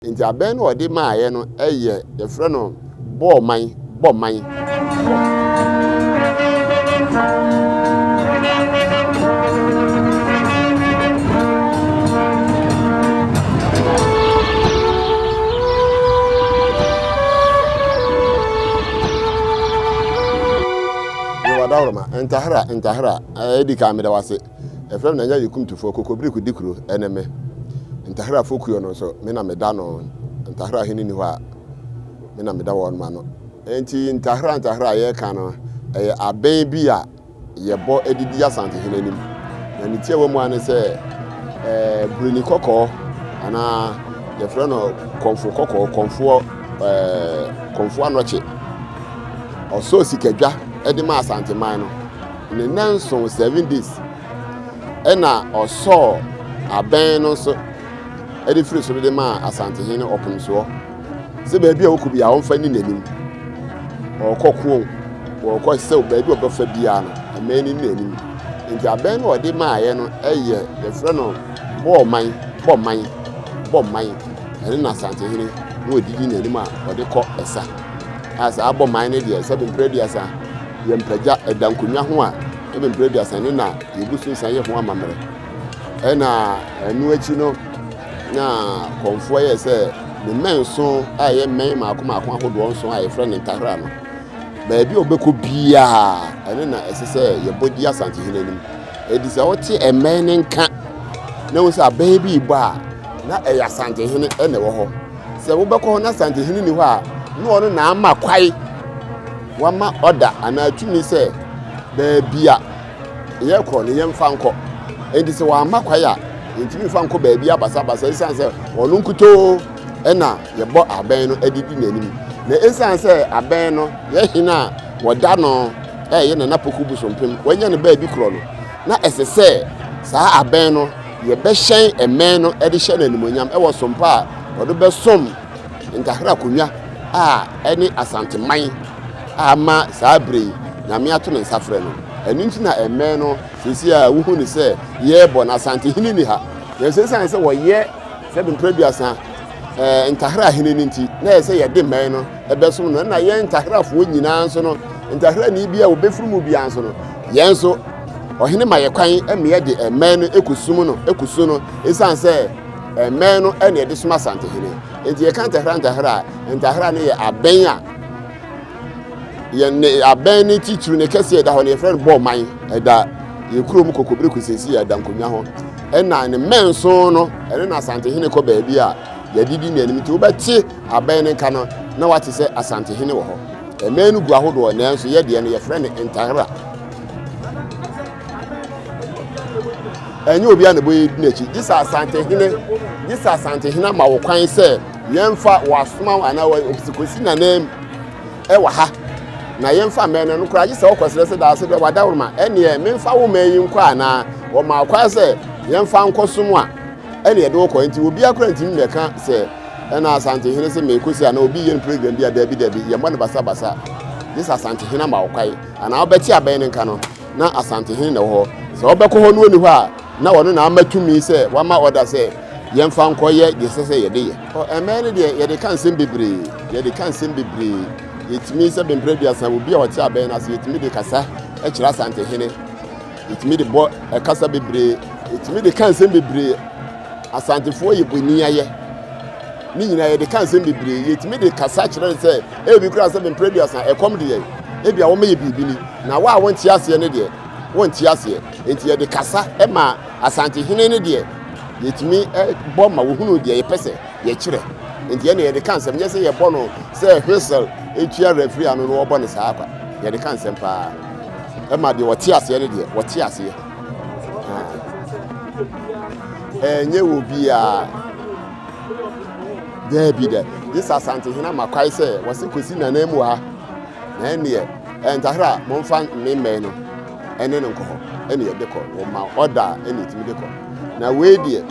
Nti aben no odi ma aye no eye ye frɛ no bo man Dawroma entahra edi ka me da wase efrem na nya Otumfuo kokobiri kudikuro eneme entahra fokuyo no so me na me da no entahra hini ni ho a me na me da won ma no enti entahra ye ka no aben bi a ye bo edidi asante hini anim na ni tie wo mu ane se bruni kokko ana ye frem no konfo kokko konfo anoche oso sikadwa edima asante man no ne nanso 7 days ena oso aben no so edi free so de ma asante hene opum so se ba bia okubi a wonfa ni nanim okokwo wo se ba bia obafa bia no amani ni nanim nti aben no odi ma aye no eye ye frɛ no bo man ene na asante hene no odidi nanim a odi kɔ esa asa abo man ne de se be predi asa yempraja edankunya ho a ebempredi asane na yebusu nsan ye ho amamere ena enu achi no na konfo ye se ne menso aye men maako ahodo nso aye frɛ ne ntahra no ba bi obeko bia ene na esese yebodi asante hinanim edise wote emen ne nka na wo se ababy ba na eya asante hine ene wo ho se wo beko na asante hine ni ho a no ono na ama kwai wama order ana tumi se baabia ye kro ne yemfa nko enti se wa makwaya ntimi fa nko baabia basa isan se wonu nkuto ena ye bo aben no adidi nanim na isan se aben no ye hina woda no ye na napoku busompem wanya ne baabi kro no na esese saa aben no ye be hyen emen no edi hye nanimonyam e wo sompa wodo be som ntahra konwa a eni asanteman ama sabre nyame ato ne nsafre no enu nti na emme no sisi a wuhu ni se ye bo na asante hini ni ha ye sese se wo ye se be producer ntahra hini ni nti na se ye de men no ebesom no na ye ntahra fo nyina nso no ntahra ni bia wo befuru mu bia nso no ye nso ohene ma ye kwan eme de men no ekusum no ekusu no esan se men no ene de suma asante hini enti ye kan ntahra ne ye aben a ye aben ni titru ne kese da ho ne friend bo man da ye kurom kokobiri kusesi ya da nkonya ho ena ne menso no ene na asante hene ko baabi a ye didi ne anim ti wo beti aben ne ka no na wate se asante hene wo ho emenu gu ahodo na enso ye de ne ye friend entahra enye obi a ne boye di nachi disa asante hene ma wo kwan se yemfa wasoma ana wa opsikosi na nem wa ha na yemfa men no kura gise okosere se da se de wadawroma ene memfa wo man yin kwa na wo ma kwa se yemfa nkosom a ene de wo ko nti obi akura nti me ka se ena asante hene se me kosi ana obi yen program bia dabi ye mo ne basa this asante hene ma wo kwai ana obeti aben nka no na asante hene na wo se obeko ho no ni ho a na wono na amatumi se wama order se yemfa nkoye de se ye de ye o emen de ye de kan sem bebre yetimi se bempredi asan obi a wote aben na se yetimi de kasa e kira asante hene yetimi de bo e kasa bebre yetimi de kan sem bebre asantefo ye boni aye ni nyina ye de kan sem bebre yetimi de kasa kira se e bi kura se bempredi asan e kom de ye e bia wo me ye bibini na wa wonti ase ne de wonti ase enti ye de kasa e ma asante hene ne de yetimi bo ma wo hunu de ye pese ye kire enti ye ne ye de kan sem ye se ye bo no se whistle etua referee anu no obo ne saa kwa ye de kan sem pa e ma de wote ase ne de wote ase nye wo bia debi de this asante hina makwai se wose kosi na na mu ha na ene entahra momfa me no ene no nko ho ene ye de ko wo ma order ene timi de ko na we die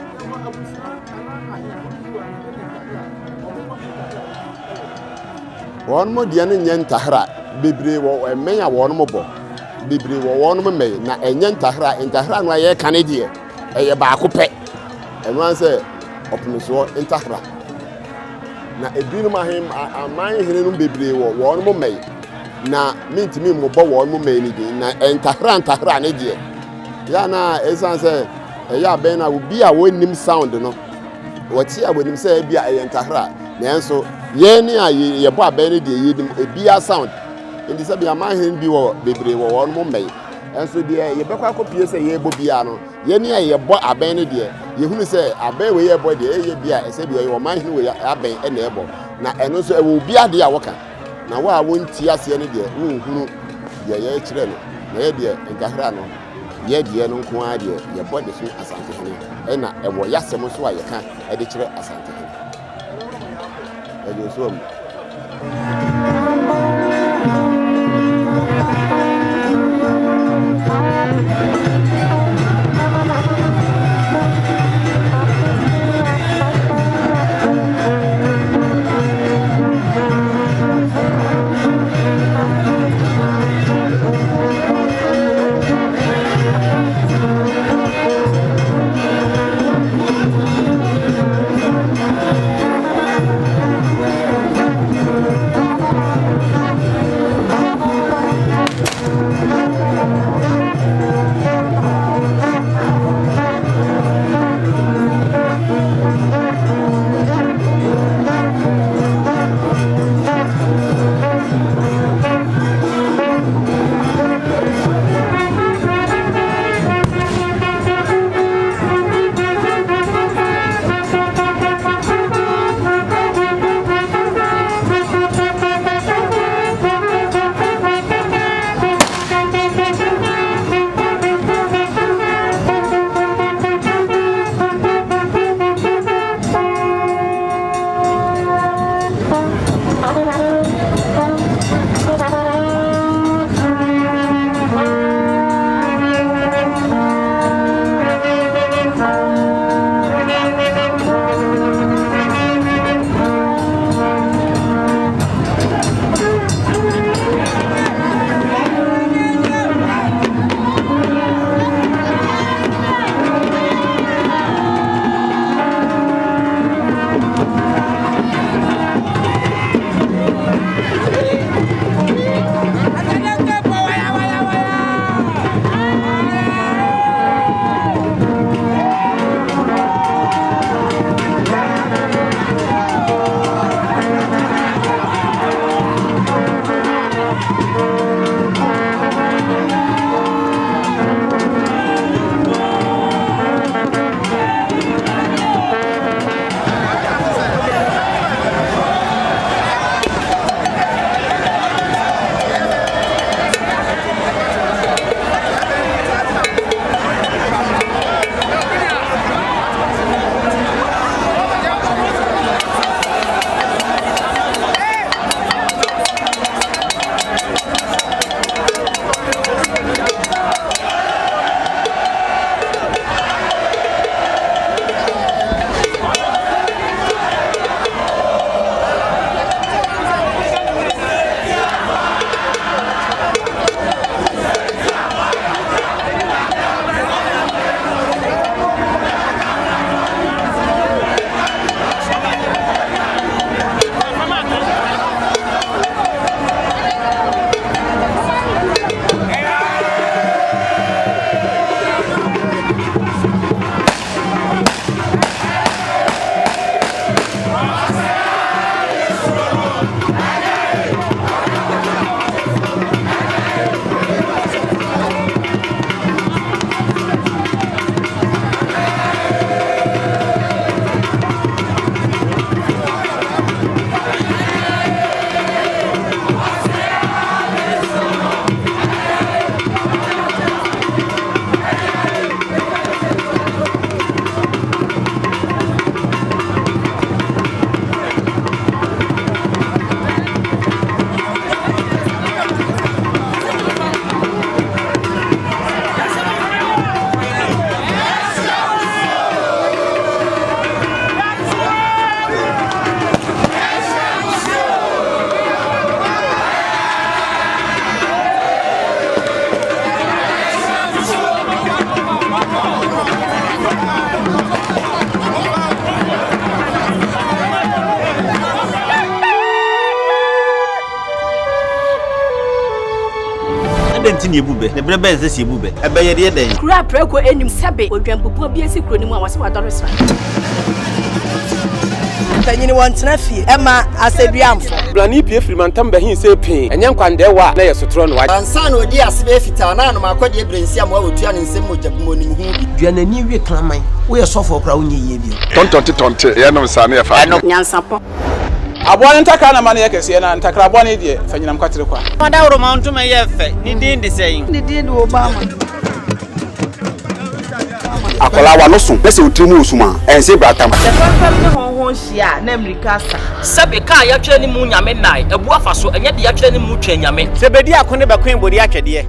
won mo dia ne nyentahra bebre wo emenya won mo bo bebre wo won mo me na enyentahra no aye kane die eye ba ko pe enu an se opuniso entahra na ebinom aman hene no bebree wɔn mo mɛyi na mintimi mo bɔ wɔn mo mɛyi ni din na ntahra ne deɛ ya na esan sɛ ɛyɛ abɛn na obi a wɔnim sound no wɔte a wɔnim sɛ ebi a ɛyɛ ntahra nanso yɛn ne a yɛbɔ abɛn ne deɛ yɛnim ebia sound ndi sɛ bi aman hene bi wɔ bebree wɔ wɔn mo mɛyi ɛnso deɛ yɛbɛkɔ akɔpie sɛ yɛbɔ bia no yɛn ne a yɛbɔ abɛn ne deɛ yɛhunu sɛ abɛn wɔ yɛbɔ deɛ ɛyɛ bia ɛsɛ bi ɔyɛ ɔman hene wɔ abɛn ɛna ɛbɔ na ɛno nso ɛwɔ obi adeɛ a wɔka na wo a wonti aseɛ ne deɛ wonhunu deɛ yɛkyerɛ no na yɛ deɛ nkahra no yɛ deɛ no nko ara deɛ yɛbɔ de so asante hene ɛna ɛwɔ yɛasɛm nso a yɛka ɛde kyerɛ asante hene ɛde so mu adenti ne ebube ne brebe nse si ebube ebe ye de den kura preko enim sebe odwampopo bi esi kuro ni mu a wase wadore sra tanyini wontena fie ema aseduamfo blani pie frimantam bahin se pin enye nkwande wa na yesotro no wa ansa na odi asebe fita na no makode brensi am wa otua ne nsem mojapmo nim hu bi duanani wie klaman wo ye sofo kra wo nye yie bi tontonte ye no sa na ye fa Nyansapo abon ntaka na mane yakese na ntakra abon ne de fanyinam kwatere kwa mada woro ma ntoma ye fe ni din de sein ni din de Obama akola wa no so pese otrimu osuma ense bratam fam ne honhon hia na America sa sebe ka ya twa ni mu nyame nai ebu afa so enye de ya twa ni mu twa nyame sebedi akone bakwen bodi atwede